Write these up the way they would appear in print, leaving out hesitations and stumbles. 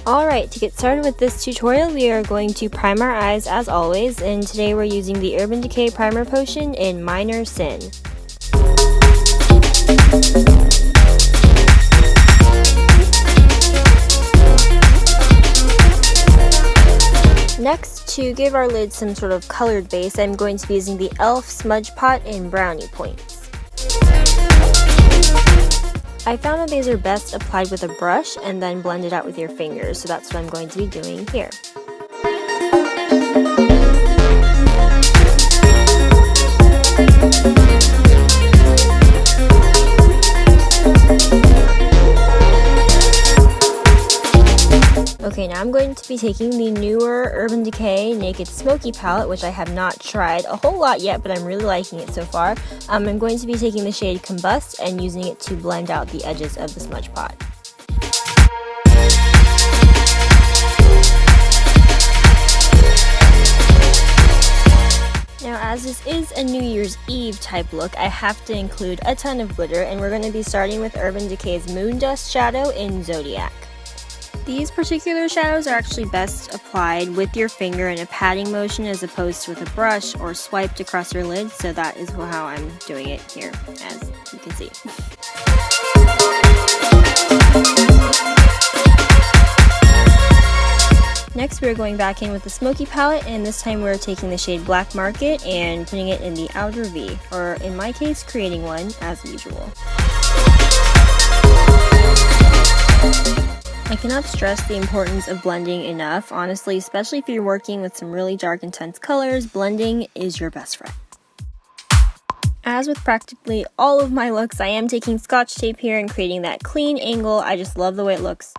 Alright, to get started with this tutorial, we are going to prime our eyes as always, and today we're using the Urban Decay Primer Potion in Minor Sin. Next, to give our lid some sort of colored base, I'm going to be using the e.l.f. Smudge Pot in Brownie Points. I found that these are best applied with a brush and then blended out with your fingers, so that's what I'm going to be doing here. Okay, now I'm going to be taking the newer Urban Decay Naked Smoky palette, which I have not tried a whole lot yet, but I'm really liking it so far. I'm going to be taking the shade Combust and using it to blend out the edges of the smudge pot. Now, as this is a New Year's Eve type look, I have to include a ton of glitter, and we're going to be starting with Urban Decay's Moondust shadow in Zodiac. These particular shadows are actually best applied with your finger in a patting motion as opposed to with a brush or swiped across your lid, so that is how I'm doing it here, as you can see. Next, we're going back in with the Smoky palette, and this time we're taking the shade Black Market and putting it in the outer V, or in my case, creating one as usual. I cannot stress the importance of blending enough, honestly, especially if you're working with some really dark, intense colors. Blending is your best friend. As with practically all of my looks, I am taking Scotch tape here and creating that clean angle. I just love the way it looks.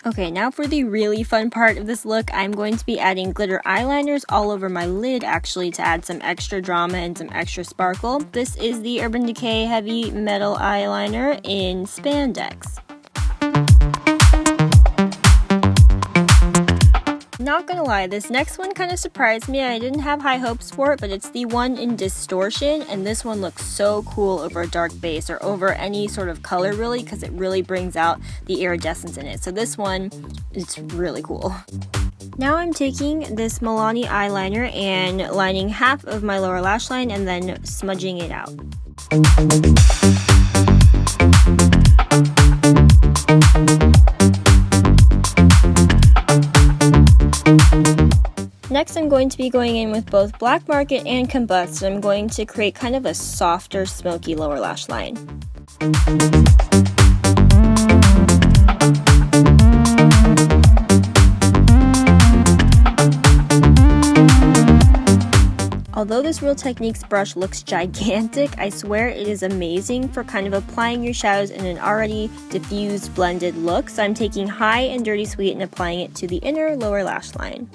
Okay, now for the really fun part of this look, I'm going to be adding glitter eyeliners all over my lid, actually, to add some extra drama and some extra sparkle. This is the Urban Decay Heavy Metal Eyeliner in Spandex. Not gonna lie, this next one kind of surprised me. I didn't have high hopes for it, but it's the one in Distortion, and this one looks so cool over a dark base or over any sort of color, really, because it really brings out the iridescence in it. So this one is really cool. Now I'm taking this Milani eyeliner and lining half of my lower lash line and then smudging it out. Next, I'm going to be going in with both Black Market and Combust, and I'm going to create kind of a softer, smoky lower lash line. Although this Real Techniques brush looks gigantic, I swear it is amazing for kind of applying your shadows in an already diffused, blended look. So I'm taking High and Dirtysweet and applying it to the inner lower lash line.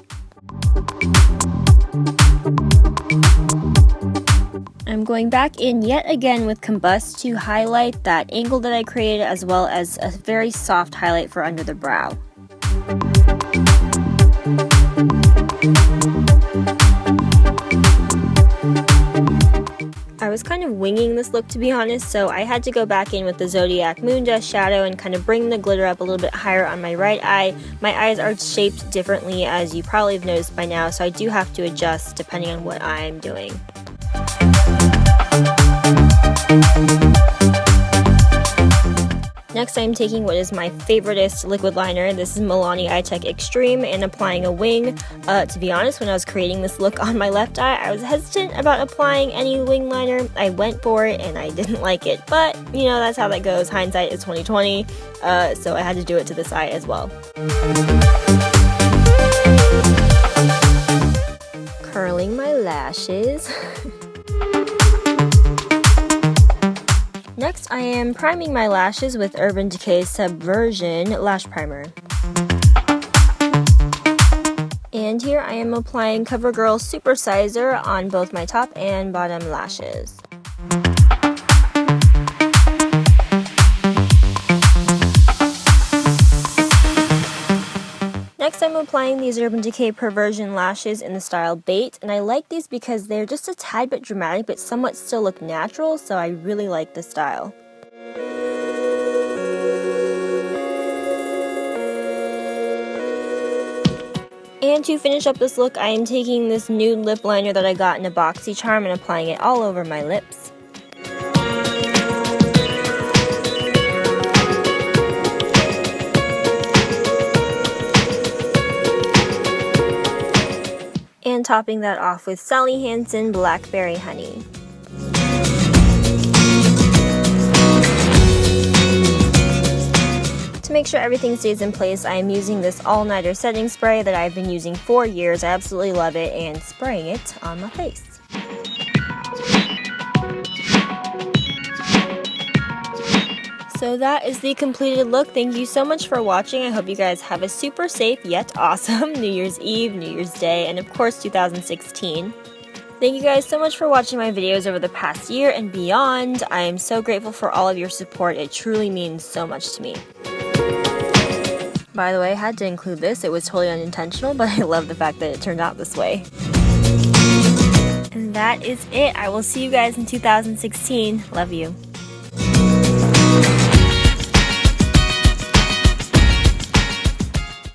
I'm going back in yet again with Combust to highlight that angle that I created, as well as a very soft highlight for under the brow. I was kind of winging this look, to be honest, so I had to go back in with the Zodiac Moondust shadow and kind of bring the glitter up a little bit higher on my right eye. My eyes are shaped differently, as you probably have noticed by now, so I do have to adjust depending on what I'm doing. Next, I'm taking what is my favoriteest liquid liner. This is Milani Eye Tech Extreme, and applying a wing. To be honest, when I was creating this look on my left eye, I was hesitant about applying any wing liner. I went for it and I didn't like it, but you know, that's how that goes. Hindsight is 20/20, so I had to do it to this eye as well. Curling my lashes. Next, I am priming my lashes with Urban Decay's Subversion Lash Primer. And here I am applying Covergirl Super Sizer on both my top and bottom lashes. applying these Urban Decay Perversion lashes in the style Bait, and I like these because they're just a tad bit dramatic but somewhat still look natural, so I really like this style. And to finish up this look, I am taking this nude lip liner that I got in a Boxycharm and applying it all over my lips. And topping that off with Hansen Blackberry Honey. To make sure everything stays in place, I am using this all-nighter setting spray that I've been using for years. I absolutely love it, and spraying it on my face. So that is the completed look. Thank you so much for watching. I hope you guys have a super safe yet awesome New Year's Eve, New Year's Day, and of course 2016. Thank you guys so much for watching my videos over the past year and beyond. I am so grateful for all of your support. It truly means so much to me. By the way, I had to include this. It was totally unintentional, but I love the fact that it turned out this way. And that is it. I will see you guys in 2016. Love you.